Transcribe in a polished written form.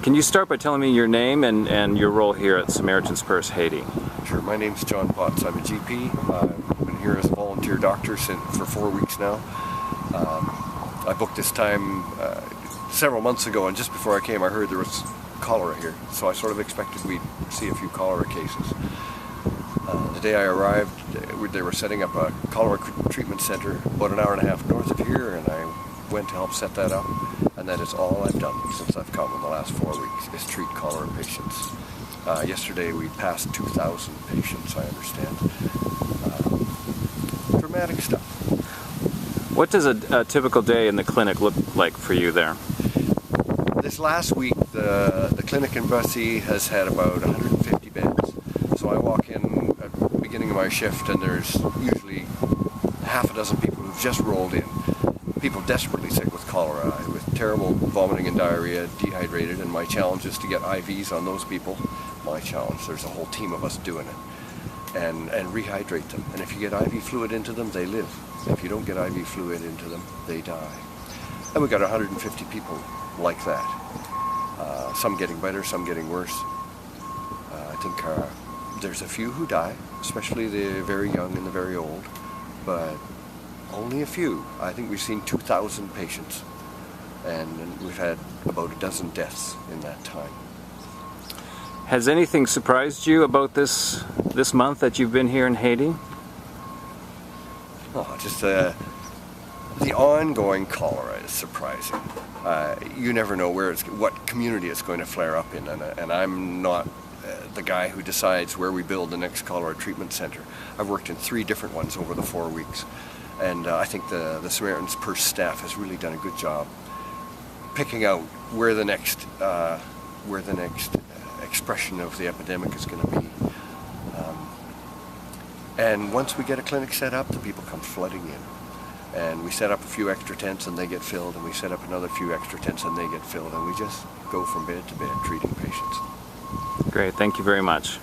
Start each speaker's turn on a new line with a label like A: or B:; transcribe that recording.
A: Can you start by telling me your name and your role here at Samaritan's Purse, Haiti?
B: Sure. My name's John Potts. I'm a GP. I've been here as a volunteer doctor for 4 weeks now. I booked this time several months ago, and just before I came I heard there was cholera here, so I sort of expected we'd see a few cholera cases. The day I arrived, they were setting up a cholera treatment center about an hour and a half north of here, and I went to help set that up, and that is all I've done since I've come in the last 4 weeks, is treat cholera patients. Yesterday we passed 2,000 patients, I understand. Dramatic stuff.
A: What does a typical day in the clinic look like for you there?
B: This last week the clinic in Bussy has had about 150 beds. So I walk in at the beginning of my shift and there's usually half a dozen people who've just rolled in. People desperately sick with cholera, with terrible vomiting and diarrhea, dehydrated, and my challenge is to get IVs on those people. My challenge, there's a whole team of us doing it, and rehydrate them. And if you get IV fluid into them, they live. If you don't get IV fluid into them, they die. And we've got 150 people like that. Some getting better, some getting worse. I think there's a few who die, especially the very young and the very old, but only a few. I think we've seen 2,000 patients, and we've had about a dozen deaths in that time.
A: Has anything surprised you about this month that you've been here in Haiti?
B: Oh, just the ongoing cholera is surprising. You never know what community it's going to flare up in, and I'm not the guy who decides where we build the next cholera treatment center. I've worked in 3 different ones over the 4 weeks. And I think the Samaritan's Purse staff has really done a good job picking out where the next expression of the epidemic is going to be. And once we get a clinic set up, the people come flooding in. And we set up a few extra tents and they get filled, and we set up another few extra tents and they get filled, and we just go from bed to bed treating patients.
A: Great, thank you very much.